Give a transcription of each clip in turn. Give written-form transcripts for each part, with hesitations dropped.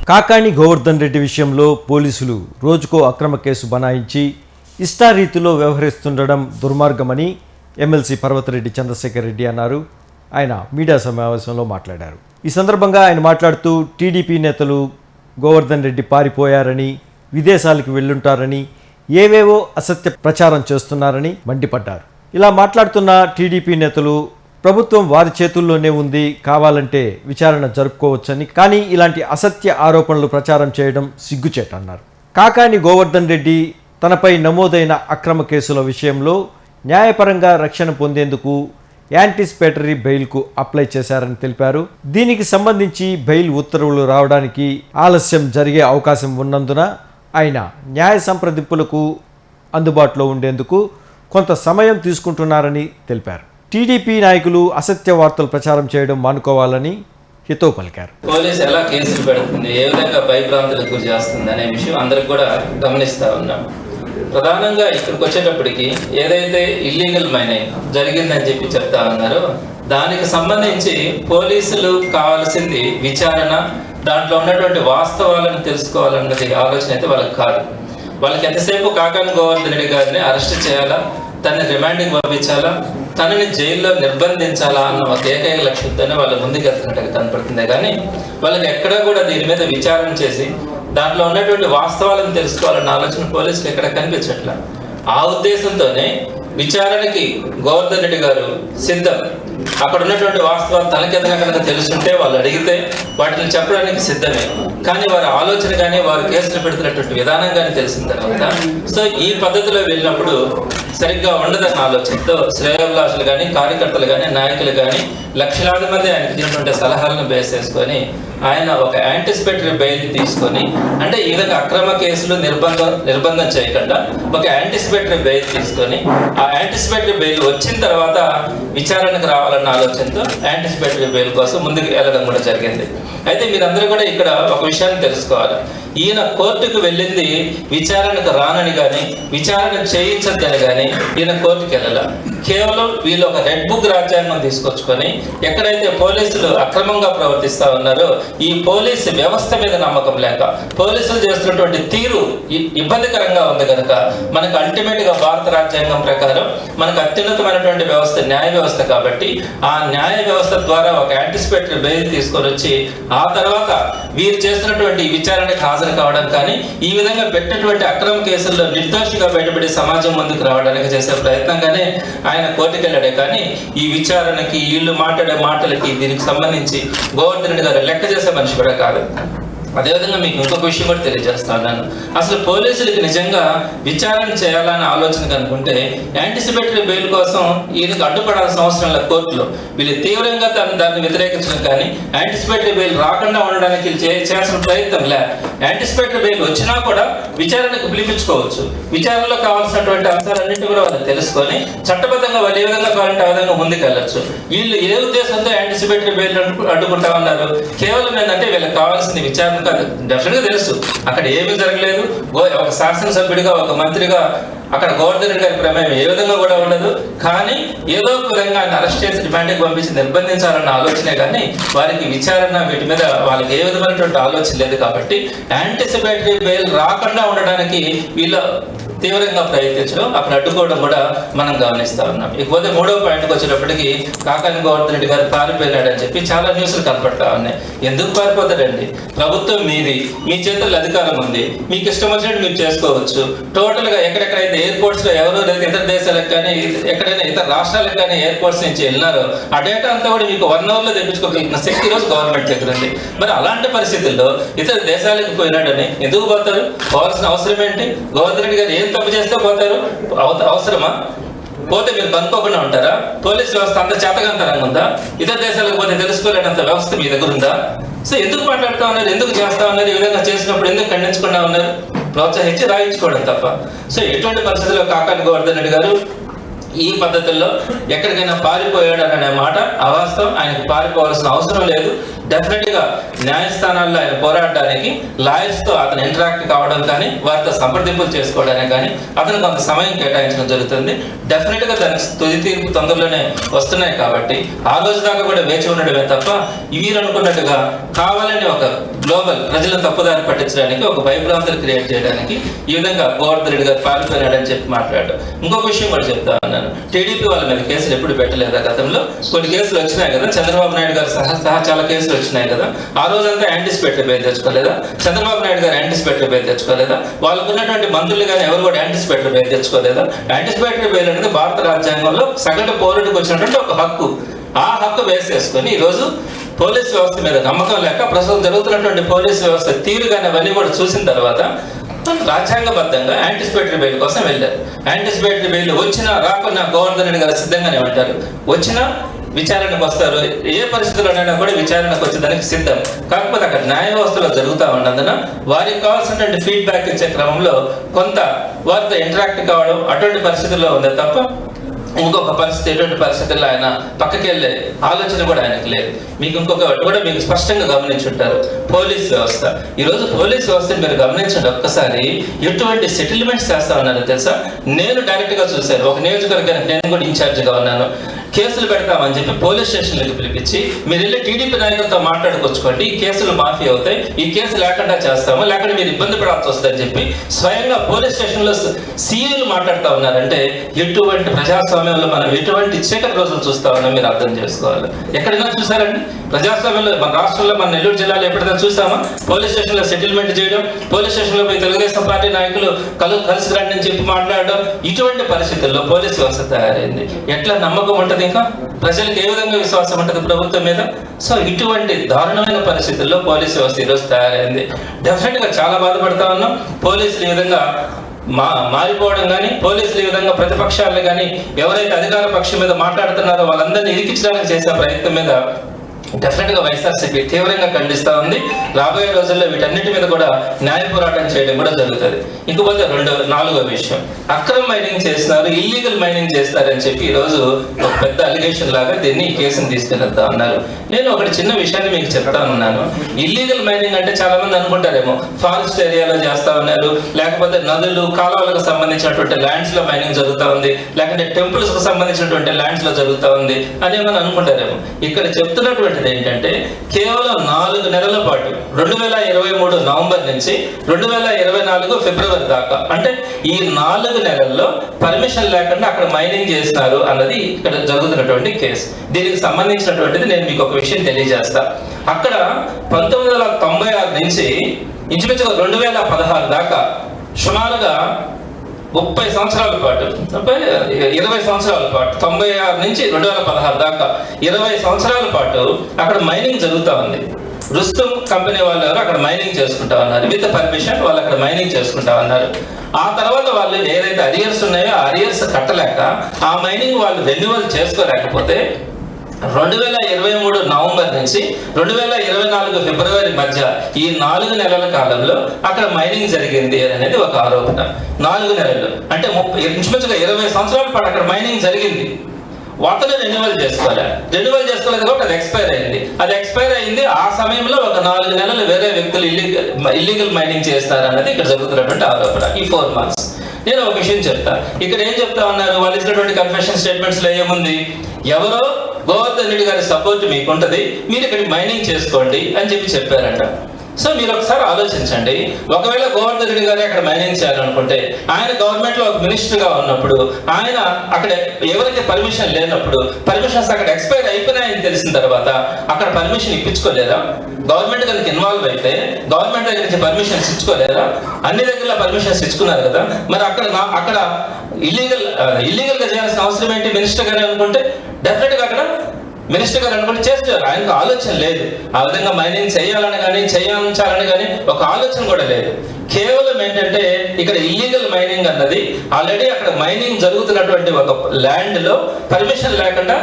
కాకాణి గోవర్ధన్ రెడ్డి విషయంలో పోలీసులు రోజుకో అక్రమ కేసు బనాయించి ఇష్టారీతిలో వ్యవహరిస్తుండడం దుర్మార్గమని ఎమ్మెల్సీ పర్వతరెడ్డి చంద్రశేఖర్ రెడ్డి అన్నారు. ఆయన మీడియా సమావేశంలో మాట్లాడారు. ఈ సందర్భంగా ఆయన మాట్లాడుతూ టీడీపీ నేతలు గోవర్ధన్ రెడ్డి పారిపోయారని, విదేశాలకు వెళ్ళుంటారని, ఏవేవో అసత్య ప్రచారం చేస్తున్నారని మండిపడ్డారు. ఇలా మాట్లాడుతున్న టీడీపీ నేతలు ప్రభుత్వం వారి చేతుల్లోనే ఉంది, కావాలంటే విచారణ జరుపుకోవచ్చని, కానీ ఇలాంటి అసత్య ఆరోపణలు ప్రచారం చేయడం సిగ్గుచేటన్నారు. కాకాణి గోవర్ధన్ రెడ్డి తనపై నమోదైన అక్రమ కేసుల విషయంలో న్యాయపరంగా రక్షణ పొందేందుకు యాంటిసిపేటరీ బెయిల్కు అప్లై చేశారని తెలిపారు. దీనికి సంబంధించి బెయిల్ ఉత్తర్వులు రావడానికి ఆలస్యం జరిగే అవకాశం ఉన్నందున ఆయన న్యాయ సంప్రదింపులకు అందుబాటులో ఉండేందుకు కొంత సమయం తీసుకుంటున్నారని తెలిపారు. టీడీపీ నాయకులు అసత్య వార్తలు ప్రచారం చేయడం మానుకోవాలని హితవు పలికారు. పోలీసు ఎలా కేసులు పెడుతుంది, ఏ విధంగా భయభ్రాంతులకు గురి చేస్తుంది అనే విషయం అందరికి కూడా గమనిస్తూ ఉన్నాం. ప్రధానంగా ఇక్కడికి వచ్చేటప్పటికి ఏదైతే ఇల్లీగల్ మైనింగ్ జరిగిందని చెప్పి చెప్తా ఉన్నారో దానికి సంబంధించి పోలీసులు కావాల్సింది విచారణ, దాంట్లో ఉన్నటువంటి వాస్తవాలను తెలుసుకోవాలన్నది ఆలోచన అయితే వాళ్ళకి కాదు. వాళ్ళకి ఎంతసేపు కాకాణి గోవర్ధన్ రెడ్డి గారిని అరెస్ట్ చేయాలా, తనని రిమాండ్కి పంపించాలా, తనని జైల్లో నిర్బంధించాలా అన్న ఒక ఏకైక లక్ష్యంతోనే వాళ్ళు ముందుకెళ్తున్నట్టుగా కనపడుతుంది. కానీ వాళ్ళకి ఎక్కడా కూడా దీని మీద విచారణ చేసి దాంట్లో ఉన్నటువంటి వాస్తవాలను తెలుసుకోవాలన్న ఆలోచన పోలీసులు ఎక్కడ కనిపించట్లా. ఆ ఉద్దేశంతోనే విచారణకి గోవర్ధన్ రెడ్డి గారు సిద్ధం. అక్కడ ఉన్నటువంటి వాస్తవాలు తనకేదైనా కనుక తెలుసుంటే వాళ్ళు అడిగితే వాటిని చెప్పడానికి సిద్ధమే. కానీ వారి ఆలోచన కానీ వారు కేసులు పెడుతున్నటువంటి విధానం కానీ తెలిసిన తర్వాత సో ఈ పద్ధతిలో వెళ్ళినప్పుడు సరిగ్గా ఉండదన్న ఆలోచనతో శ్రేయోభిలాషులు కానీ, కార్యకర్తలు కానీ, నాయకులు కానీ లక్షలాది మంది ఆయనకి ఇచ్చినటువంటి సలహాలను బేస్ చేసుకొని ఆయన ఒక యాంటిసిపేటరీ బెయిల్ తీసుకొని, అంటే ఈ విధంగా అక్రమ కేసులు నిర్బంధం చేయకుండా ఒక యాంటిసిపేటరీ బెయిల్ తీసుకొని ఆ యాంటిసిపేటరీ బెయిల్ వచ్చిన తర్వాత విచారణకు రావాలన్న ఆలోచనతో యాంటిసిపేటరీ బెయిల్ కోసం ముందుకు వెళ్ళడం కూడా జరిగింది. అయితే మీరందరూ కూడా ఇక్కడ ఒక విషయాన్ని తెలుసుకోవాలి. ఈయన కోర్టుకు వెళ్ళింది విచారణకు రానని కానీ, విచారణ చేయించద్దని కానీ ఈయన కోర్టుకు వెళ్ళాల. కేవలం వీళ్ళు ఒక రెడ్ బుక్ రాజ్యాంగం తీసుకొచ్చుకొని ఎక్కడైతే పోలీసులు అక్రమంగా ప్రవర్తిస్తూ ఉన్నారో ఈ పోలీసు వ్యవస్థ మీద నమ్మకం లేక, పోలీసులు చేస్తున్నటువంటి తీరు ఇబ్బందికరంగా ఉంది కనుక మనకు అల్టిమేట్గా భారత రాజ్యాంగం ప్రకారం మనకు అత్యున్నతమైనటువంటి వ్యవస్థ న్యాయ వ్యవస్థ కాబట్టి ఆ న్యాయ వ్యవస్థ ద్వారా ఒక యాంటిసిపేటరీ బెయిల్ తీసుకొని వచ్చి ఆ తర్వాత వీరు చేస్తున్నటువంటి విచారణకు హాజరు కావడం కానీ, ఈ విధంగా పెట్టినటువంటి అక్రమ కేసుల్లో నిర్దోషిగా బయటపడి సమాజం ముందుకు రావడానికి చేసే ప్రయత్నంగానే ఆయన కోర్టుకు వెళ్ళాడే. కానీ ఈ విచారణకి వీళ్ళు మాట్లాడే మాటలకి దీనికి సంబంధించి గోవర్ధన్ రెడ్డి గారు లెక్క చేసే మనిషి కూడా కాదు. అదేవిధంగా మీకు ఇంకొక విషయం కూడా తెలియజేస్తాను. అసలు పోలీసులకి నిజంగా విచారణ చేయాలని ఆలోచన కనుకుంటే యాంటిసిపేటరీ బెయిల్ కోసం ఈయనకు అడ్డుపడాల్సిన అవసరం లేదు. కోర్టులో వీళ్ళు తీవ్రంగా దాన్ని వ్యతిరేకించడం కానీ, యాంటిసిపేటరీ బెయిల్ రాకుండా ఉండడానికి చేయాల్సిన ప్రయత్నం లే. యాంటిసిపేటరీ బెయిల్ వచ్చినా కూడా విచారణకు పిలిపించుకోవచ్చు. విచారణలో కావాల్సినటువంటి అంశాలన్నింటినీ కూడా వాళ్ళు తెలుసుకొని చట్టబద్ధంగా వాళ్ళు ఏ విధంగా కావాలంటే ఆ విధంగా ముందుకెళ్ళచ్చు. వీళ్ళు ఏ ఉద్దేశంతో యాంటిసిపేటరీ బెయిల్ అడ్డుకుంటా ఉన్నారు? కేవలం ఏంటంటే వీళ్ళకి కావాల్సింది విచారణ కాదు. డెఫినెట్గా తెలుసు అక్కడ ఏమీ జరగలేదు. ఒక శాసనసభ్యుడిగా, ఒక మంత్రిగా అక్కడ గోవర్ధన్ రెడ్డి గారి ప్రమేయం ఏ విధంగా కూడా ఉండదు. కానీ ఏదో ఒక విధంగా ఆయన అరెస్ట్ చేసి రిమాండ్కి పంపించి నిర్బంధించాలన్న ఆలోచనే కానీ వారికి విచారణ వీటి మీద వాళ్ళకి ఏ విధమైనటువంటి ఆలోచన లేదు. కాబట్టి యాంటిసిపేటరీ బెయిల్ రాకుండా ఉండడానికి వీళ్ళు తీవ్రంగా ప్రయత్నించడం, అక్కడ అడ్డుకోవడం కూడా మనం గమనిస్తా ఉన్నాం. ఇకపోతే మూడో పాయింట్కి వచ్చేటప్పటికి కాకాణి గోవర్ధన్ రెడ్డి గారు పారిపోయినాడని చెప్పి చాలా న్యూస్లు కనపడతా ఉన్నాయి. ఎందుకు పారిపోతాడండి? ప్రభుత్వం మీది, మీ చేతుల్లో అధికారం ఉంది, మీకు ఇష్టం వచ్చినట్టు మీరు చేసుకోవచ్చు. టోటల్గా ఎక్కడెక్కడైతే ఎయిర్పోర్ట్స్లో ఎవరో లేదా ఇతర దేశాలకు కానీ, ఎక్కడైనా ఇతర రాష్ట్రాలకు కానీ ఎయిర్పోర్ట్స్ నుంచి వెళ్ళినారో ఆ డేటా అంతా కూడా మీకు 1 అవర్లో తెప్పించుకోగలిగిన శక్తి రోజు గవర్నమెంట్ దగ్గర ఉంది. మరి అలాంటి పరిస్థితుల్లో ఇతర దేశాలకు పోయినాడని ఎందుకు పోతారు? పోవాల్సిన అవసరం ఏంటి? గోవర్ధన్ రెడ్డి గారు తప్పు చేస్తే పోతారు, అవసరమా? పోతే మీరు కనుక్కోకుండా ఉంటారా? పోలీస్ వ్యవస్థ అంత చేతకంతరంగా ఉందా? ఇతర దేశాలకు పోతే తెలుసుకోలేనంత వ్యవస్థ మీ దగ్గర ఉందా? సో ఎందుకు మాట్లాడుతూ ఉన్నారు, ఎందుకు చేస్తా ఉన్నారు? ఈ విధంగా చేసినప్పుడు ఎందుకు ఖండించకుండా ఉన్నారు? ప్రోత్సహించి రాయించుకోవడం తప్ప. సో ఎటువంటి పరిస్థితుల్లో కాకాణి గోవర్ధన్ రెడ్డి గారు ఈ పద్ధతుల్లో ఎక్కడికైనా పారిపోయాడు అనే మాట అవాస్తవం. ఆయనకు పారిపోవాల్సిన అవసరం లేదు. డెఫినెట్గా న్యాయస్థానాల్లో ఆయన పోరాడడానికి లాయర్స్తో అతను ఇంటరాక్ట్ కావడం కానీ వారితో సంప్రదింపులు చేసుకోవడానికి కానీ అతను కొంత సమయం కేటాయించడం జరుగుతుంది. డెఫినెట్గా దానికి తుది తీర్పు తొందరలోనే వస్తున్నాయి కాబట్టి ఆ రోజు దాకా కూడా వేచి ఉండడమే తప్ప వీరు అనుకున్నట్టుగా కావాలని ఒక గ్లోబల్ ప్రజలను తప్పుదారి పట్టించడానికి ఒక భయభ్రాంతులు క్రియేట్ చేయడానికి ఈ విధంగా గోవర్ధన్ రెడ్డి గారు పారిపోయినాడని చెప్పి మాట్లాడారు. ఇంకొక విషయం కూడా చెప్తా ఉన్నాను, టీడీపీ వాళ్ళ మీద కేసులు ఎప్పుడు పెట్టలేదా? గతంలో కొన్ని కేసులు వచ్చినాయి కదా, చంద్రబాబు నాయుడు గారు సహా చాలా కేసులు వచ్చినాయి కదా. ఆ రోజంతా యాంటిసిపేటరీ బెయిల్ తెచ్చుకోలేదా? చంద్రబాబు నాయుడు గారు యాంటిసిపేటరీ బెయిల్ తెచ్చుకోలేదా? వాళ్ళకు ఉన్నటువంటి మంత్రులు కానీ ఎవరు కూడా యాంటిసిపేటరీ బెయిల్ తెచ్చుకోలేదా? యాంటిసిపేటరీ బెయిల్ అనేది భారత రాజ్యాంగంలో సగటు పౌరుడికి వచ్చినటువంటి ఒక హక్కు. ఆ హక్కు వేసేసుకొని ఈరోజు పోలీస్ వ్యవస్థ మీద నమ్మకం లేక ప్రస్తుతం జరుగుతున్నటువంటి పోలీస్ వ్యవస్థ తీరుగానే అవన్నీ కూడా చూసిన తర్వాత రాజ్యాంగబద్ధంగా యాంటిసిపేటరీ బెయిల్ కోసం వెళ్ళారు. యాంటిసిపేటరీ బెయిల్ వచ్చినా రాకున్నా గోవర్ధన్ రెడ్డి గారు సిద్ధంగానే ఉంటారు. వచ్చినా విచారణకు వస్తారు. ఏ పరిస్థితుల్లోనైనా కూడా విచారణకు వచ్చేదానికి సిద్ధం. కాకపోతే అక్కడ న్యాయ వ్యవస్థలో జరుగుతూ ఉన్నందున వారికి కావాల్సినటువంటి ఫీడ్బ్యాక్ ఇచ్చే క్రమంలో కొంత వారితో ఇంటరాక్ట్ కావడం అటువంటి పరిస్థితుల్లో ఉంది తప్ప ఇంకొక పరిస్థితి ఎటువంటి పరిస్థితుల్లో ఆయన పక్కకి వెళ్ళే ఆలోచన కూడా ఆయనకు లేదు. మీకు ఇంకొకటి కూడా మీకు స్పష్టంగా గమనించుంటారు, పోలీస్ వ్యవస్థ. ఈరోజు పోలీస్ వ్యవస్థను మీరు గమనించండి ఒక్కసారి, ఎటువంటి సెటిల్మెంట్స్ చేస్తా ఉన్నారో తెలుసా? నేను డైరెక్ట్గా చూశాను. ఒక నియోజకవర్గానికి నేను కూడా ఇన్ఛార్జిగా ఉన్నాను. కేసులు పెడతామని చెప్పి పోలీస్ స్టేషన్లకు పిలిపించి మీరు వెళ్ళి టీడీపీ నాయకులతో మాట్లాడుకొచ్చుకోండి, ఈ కేసులు మాఫీ అవుతాయి, ఈ కేసు లేకుండా చేస్తాము, లేకుండా మీరు ఇబ్బంది పడాల్సి వస్తుందని చెప్పి స్వయంగా పోలీస్ స్టేషన్లో సీఈలు మాట్లాడుతూ ఉన్నారంటే ఎటువంటి ప్రజాస్వామ్యంలో మనం ఎటువంటి చీకటి రోజులు చూస్తా ఉన్నాం మీరు అర్థం చేసుకోవాలి. ఎక్కడైనా చూసారండి ప్రజాస్వామ్యంలో? మన రాష్ట్రంలో, మన నెల్లూరు జిల్లాలో ఎప్పుడైనా చూసామా పోలీస్ స్టేషన్లో సెటిల్మెంట్ చేయడం, పోలీస్ స్టేషన్లో పోయి తెలుగుదేశం పార్టీ నాయకులు కలిసి రండి అని చెప్పి మాట్లాడడం? ఇటువంటి పరిస్థితుల్లో పోలీస్ వ్యవస్థ తయారైంది. ఎట్లా నమ్మకం ఉంటుంది? ఇంకా ప్రజలకు ఏ విధంగా విశ్వాసం ఉంటుంది ప్రభుత్వం మీద? సో ఇటువంటి దారుణమైన పరిస్థితుల్లో పోలీస్ వ్యవస్థ ఈరోజు తయారైంది. డెఫినెట్గా చాలా బాధపడతా ఉన్నాం. పోలీసులు ఈ విధంగా మారిపోవడం కానీ, పోలీసులు ఈ విధంగా ప్రతిపక్షాలను కానీ ఎవరైతే అధికార పక్షం మీద మాట్లాడుతున్నారో వాళ్ళందరినీ ఇరికించడానికి చేసే ప్రయత్నం మీద డెఫినెట్గా వైఎస్ఆర్సీపీ తీవ్రంగా ఖండిస్తూ ఉంది. రాబోయే రోజుల్లో వీటన్నిటి మీద కూడా న్యాయ పోరాటం చేయడం కూడా జరుగుతుంది. ఇంకపోతే నాలుగో విషయం, అక్రమ మైనింగ్ చేస్తున్నారు, ఇల్లీగల్ మైనింగ్ చేస్తారని చెప్పి ఈరోజు ఒక పెద్ద అలిగేషన్ లాగా దీన్ని ఈ కేసును తీసుకెళ్తా ఉన్నారు. నేను ఒకటి చిన్న విషయాన్ని మీకు చెప్తా ఉన్నాను. ఇల్లీగల్ మైనింగ్ అంటే చాలా మంది అనుకుంటారేమో ఫారెస్ట్ ఏరియాలో చేస్తా ఉన్నారు, లేకపోతే నదులు కాలువలకు సంబంధించినటువంటి ల్యాండ్స్ లో మైనింగ్ జరుగుతూ ఉంది, లేకపోతే టెంపుల్స్ కు సంబంధించినటువంటి ల్యాండ్స్ లో జరుగుతూ ఉంది అని ఏమని అనుకుంటారేమో. ఇక్కడ చెప్తున్నటువంటి ఏంటంటే కేవలం 4 నెలల పాటు 2023 నవంబర్ నుంచి 2024 ఫిబ్రవరి దాకా, అంటే ఈ 4 నెలల్లో పర్మిషన్ లేకుండా అక్కడ మైనింగ్ చేస్తున్నారు అన్నది ఇక్కడ జరుగుతున్నటువంటి కేసు. దీనికి సంబంధించినటువంటిది నేను మీకు ఒక విషయం తెలియజేస్తా. అక్కడ 1996 నుంచి ఇంచుమించుగా 2016 దాకా సుమారుగా 30 సంవత్సరాల పాటు, 20 సంవత్సరాల పాటు, 96 నుంచి 2016 దాకా 20 సంవత్సరాల పాటు అక్కడ మైనింగ్ జరుగుతూ ఉంది. రుస్తుం కంపెనీ వాళ్ళు అక్కడ మైనింగ్ చేసుకుంటా ఉన్నారు, విత్ పర్మిషన్ వాళ్ళు అక్కడ మైనింగ్ చేసుకుంటా ఉన్నారు. ఆ తర్వాత వాళ్ళు ఏదైతే అరియర్స్ ఉన్నాయో ఆ అరియర్స్ కట్టలేక ఆ మైనింగ్ వాళ్ళు రెన్యువల్ చేసుకోలేకపోతే 2023 నవంబర్ నుంచి 2024 ఫిబ్రవరి మధ్య ఈ 4 నెలల కాలంలో అక్కడ మైనింగ్ జరిగింది అనేది ఒక ఆరోపణ. 4 నెలలు అంటే ఇంచుమించుగా 20 సంవత్సరాల పాటు అక్కడ మైనింగ్ జరిగింది. వాటిని రెన్యువల్ చేసుకోలేదు కాబట్టి అది ఎక్స్పైర్ అయింది. ఆ సమయంలో ఒక 4 నెలలు వేరే వ్యక్తులు ఇల్లీగల్ మైనింగ్ చేస్తారు అన్నది ఇక్కడ జరుగుతున్నటువంటి ఆరోపణ. ఈ 4 months నేను ఒక విషయం చెప్తా. ఇక్కడ ఏం చెప్తా ఉన్నారు, వాళ్ళు ఇచ్చినటువంటి కన్ఫెషన్ స్టేట్మెంట్స్ లో ఏముంది, ఎవరో గోవర్ధన్ రెడ్డి గారి సపోర్ట్ మీకు ఉంటుంది, మీరు ఇక్కడ మైనింగ్ చేసుకోండి అని చెప్పారంట. సో మీరు ఒకసారి ఆలోచించండి, ఒకవేళ గోవర్ధన్ రెడ్డి గారు అక్కడ మైనింగ్ చేయాలనుకుంటే ఆయన గవర్నమెంట్ లో ఒక మినిస్టర్ గా ఉన్నప్పుడు ఆయన అక్కడ ఎవరికి పర్మిషన్ లేనప్పుడు పర్మిషన్స్ అక్కడ ఎక్స్పైర్ అయిపోయినాయని తెలిసిన తర్వాత అక్కడ పర్మిషన్ ఇప్పించుకోలేరా? గవర్నమెంట్ కనుక ఇన్వాల్వ్ అయితే గవర్నమెంట్ దగ్గర నుంచి పర్మిషన్స్ ఇచ్చుకోలేరా? అన్ని దగ్గర పర్మిషన్స్ ఇచ్చుకున్నారు కదా, మరి అక్కడ ఇల్లీగల్ గా చేయాల్సిన అవసరం ఏంటి? మినిస్టర్ గారు అనుకుంటే డెఫినెట్ గా అక్కడ మినిస్టర్ గారు అనుకుంటే చేస్తారు. ఆయనకు ఆలోచన లేదు ఆ విధంగా మైనింగ్ చేయాలని కానీ చేయించాలని కానీ ఒక ఆలోచన కూడా లేదు. కేవలం ఏంటంటే ఇక్కడ ఇల్లీగల్ మైనింగ్ అన్నది ఆల్రెడీ అక్కడ మైనింగ్ జరుగుతున్నటువంటి ఒక ల్యాండ్ లో పర్మిషన్ లేకుండా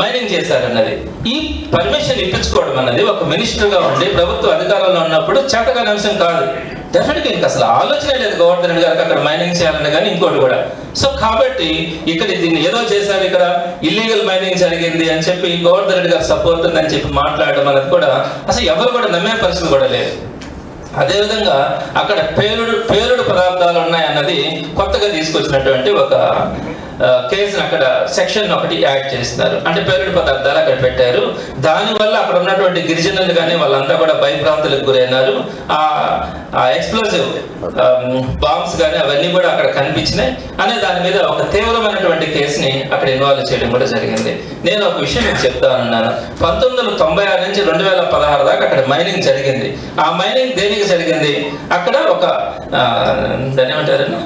మైనింగ్ చేశారన్నది. ఈ పర్మిషన్ ఇప్పించుకోవడం అన్నది ఒక మినిస్టర్ గా ఉండి ప్రభుత్వ అధికారంలో ఉన్నప్పుడు చేతకాని అంశం కాదు. డెఫినెట్గా ఇంకా అసలు ఆలోచన లేదు గోవర్ధన్ రెడ్డి గారికి అక్కడ మైనింగ్ చేయాలని కానీ ఇంకోటి కూడా. సో కాబట్టి ఇక్కడ దీన్ని ఏదో చేశారు, ఇక్కడ ఇల్లీగల్ మైనింగ్ జరిగింది అని చెప్పి గోవర్ధన్ రెడ్డి గారు సపోర్ట్ ఉందని చెప్పి మాట్లాడడం అనేది కూడా అసలు ఎవరు కూడా నమ్మే పరిస్థితి కూడా లేదు. అదేవిధంగా అక్కడ పేలుడు పదార్థాలు ఉన్నాయన్నది కొత్తగా తీసుకొచ్చినటువంటి ఒక కేసును అక్కడ సెక్షన్ ఒకటి యాడ్ చేస్తున్నారు. అంటే పేలుడు పదార్థాలు అక్కడ పెట్టారు. దానివల్ల అక్కడ ఉన్నటువంటి గిరిజనులు కానీ వాళ్ళంతా కూడా భయభ్రాంతులకు గురైనారు. ఆ ఎక్స్ప్లోజివ్ బాంబ్స్ కానీ అవన్నీ కూడా అక్కడ కనిపించినాయి అనే దాని మీద ఒక తీవ్రమైనటువంటి కేసుని అక్కడ ఇన్వాల్వ్ చేయడం కూడా జరిగింది. నేను ఒక విషయం మీకు చెప్తానన్నాను. 1996 నుంచి 2016 దాకా అక్కడ మైనింగ్ జరిగింది. ఆ మైనింగ్ దేనికి జరిగింది? అక్కడ ఒక దాని ఏమంటారన్నా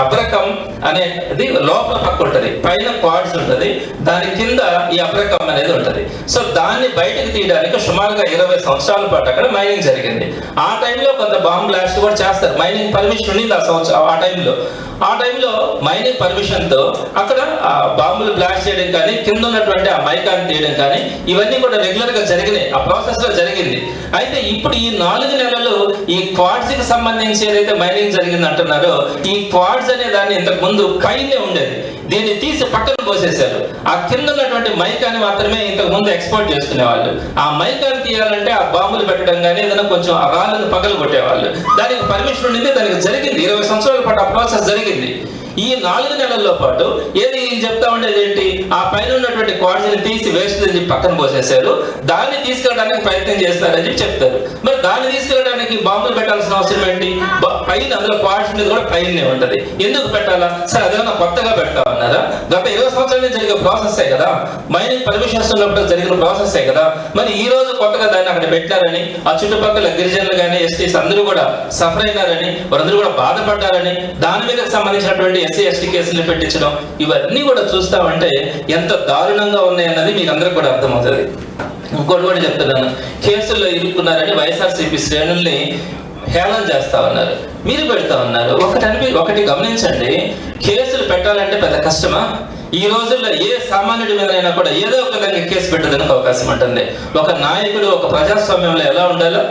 అబ్రకం అనేది లోపల పక్క ఉంటుంది, పైన క్వార్ట్స్ ఉంటుంది, దాని కింద ఈ అబ్రకం అనేది ఉంటుంది. సో దాన్ని బయటకు తీయడానికి సుమారుగా 20 సంవత్సరాల పాటు అక్కడ మైనింగ్ జరిగింది. ఆ టైంలో కొంత బాంబ్ బ్లాస్ట్ కూడా చేస్తారు. మైనింగ్ పర్మిషన్ ఉండింది ఆ టైంలో మైనింగ్ పర్మిషన్తో అక్కడ బాంబులు బ్లాస్ట్ చేయడం కానీ కింద ఉన్నటువంటి ఆ మైకాన్ని తీయడం కానీ ఇవన్నీ కూడా రెగ్యులర్గా జరిగినాయి. ఆ ప్రాసెస్లో జరిగింది. అయితే ఇప్పుడు ఈ 4 నెలలు ఈ క్వార్ట్స్కి సంబంధించి ఏదైతే మైనింగ్ జరిగింది అంటున్నారో, ఈ క్వార్ట్స్ అనే దాన్ని ఇంతకు ముందు పైనే ఉండేది, దీన్ని తీసి పక్కన పోసేశారు. ఆ కింద ఉన్నటువంటి మైకాన్ని మాత్రమే ఇంతకు ముందు ఎక్స్పోర్ట్ చేసుకునేవాళ్ళు. ఆ మైకాన్ని తీయాలంటే ఆ బాంబులు పెట్టడం కానీ ఏదైనా కొంచెం ఆ రాళ్ళను పగలు కొట్టేవాళ్ళు. దానికి పర్మిషన్ ఉండింది, దానికి జరిగింది. 20 సంవత్సరాల పాటు ఆ ప్రాసెస్ జరిగింది. ఈ 4 నెలల్లో పాటు ఏది చెప్తా ఉండేది ఏంటి? ఆ పైన ఉన్నటువంటి క్వార్ట్స్ని తీసి వేస్ట్ అని చెప్పి పక్కన పోసేశారు. దాన్ని తీసుకెళ్ళడానికి ప్రయత్నం చేస్తారని చెప్పి చెప్తారు. మరి దాన్ని తీసుకెళ్ళడానికి బాంబులు పెట్టాల్సిన అవసరం ఏంటి? పైన అందులో క్వార్ట్స్ మీద కూడా పైనే ఉంటది, ఎందుకు పెట్టాలా? సరే అదేమన్నా కొత్తగా పెడతామన్నారా? గత 20 సంవత్సరాల జరిగే ప్రాసెస్సే కదా, మైనింగ్ పర్మిషన్స్ ఉన్నప్పుడు జరిగిన ప్రాసెస్సే కదా. మరి ఈ రోజు కొత్తగా దాన్ని అక్కడ పెట్టారని ఆ చుట్టుపక్కల గిరిజనులు కానీ ఎస్టీస్ అందరూ కూడా సఫర్ అయినారని, వారందరూ కూడా బాధపడ్డారని, దాని మీద సంబంధించినటువంటి SC/ST కేసులు పెట్టించడం, ఇవన్నీ కూడా చూస్తామంటే ఎంత దారుణంగా ఉన్నాయన్నది మీకు అందరికి కూడా అర్థమవుతుంది. ఇంకోటి కూడా చెప్తున్నాను, కేసుల్లో ఇరుక్కున్నారని వైఎస్ఆర్సీపీ శ్రేణుల్ని హేళన చేస్తా ఉన్నారు, మీరు పెడతా ఉన్నారు. ఒకటి గమనించండి, కేసులు పెట్టాలంటే పెద్ద కష్టమా? ఈ రోజుల్లో ఏ సామాన్యుడి మీదైనా కూడా ఏదో ఒక విధంగా కేసు పెట్టడానికి అవకాశం ఉంటుంది. ఒక నాయకుడు ఒక ప్రజాస్వామ్యంలో ఎలా ఉండాలో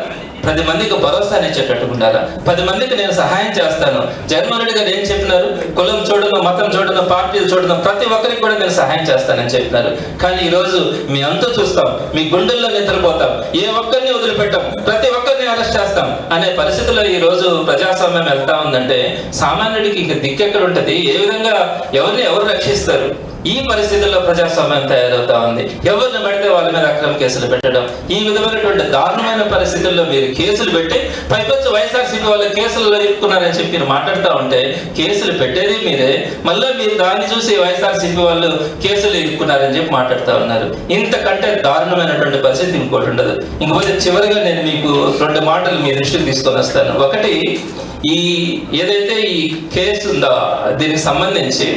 10 మందికి భరోసాని ఇచ్చేటట్టు ఉండాలి. 10 మందికి నేను సహాయం చేస్తాను. జగన్మోహన్ రెడ్డి గారు ఏం చెప్పినారు? కులం చూడను, మతం చూడను, పార్టీలు చూడను, ప్రతి ఒక్కరికి కూడా నేను సహాయం చేస్తానని చెప్పినారు. కానీ ఈరోజు మీ అంతా చూస్తాం, మీ గుండెల్లో నిద్రపోతాం, ఏ ఒక్కరిని వదిలిపెట్టాం, ప్రతి ఒక్కరిని అరెస్ట్ చేస్తాం అనే పరిస్థితుల్లో ఈ రోజు ప్రజాస్వామ్యం వెళ్తా ఉందంటే సామాన్యుడికి ఇంక దిక్కెక్కడ ఉంటుంది? ఏ విధంగా ఎవరు రక్షిస్తారు? ఈ పరిస్థితుల్లో ప్రజాస్వామ్యం తయారవుతా ఉంది. ఎవరిని పడితే వాళ్ళ మీద అక్రమ కేసులు పెట్టడం, ఈ విధమైనటువంటి దారుణమైన పరిస్థితుల్లో మీరు కేసులు పెట్టి పైకొచ్చి వైఎస్ఆర్సీపీ వాళ్ళ కేసుల్లో ఇరుక్కున్నారని చెప్పి మీరు మాట్లాడుతూ ఉంటే, కేసులు పెట్టేది మీరే, మళ్ళీ మీరు దాన్ని చూసి వైఎస్ఆర్సీపీ వాళ్ళు కేసులు ఇరుక్కున్నారని చెప్పి మాట్లాడుతూ ఉన్నారు. ఇంతకంటే దారుణమైనటువంటి పరిస్థితి ఇంకోటి ఉండదు. ఇంకపోతే చివరిగా నేను మీకు 2 మాటలు మీ దృష్టికి తీసుకొని వస్తాను. ఒకటి, ఈ ఏదైతే ఈ కేసు ఉందో దీనికి సంబంధించి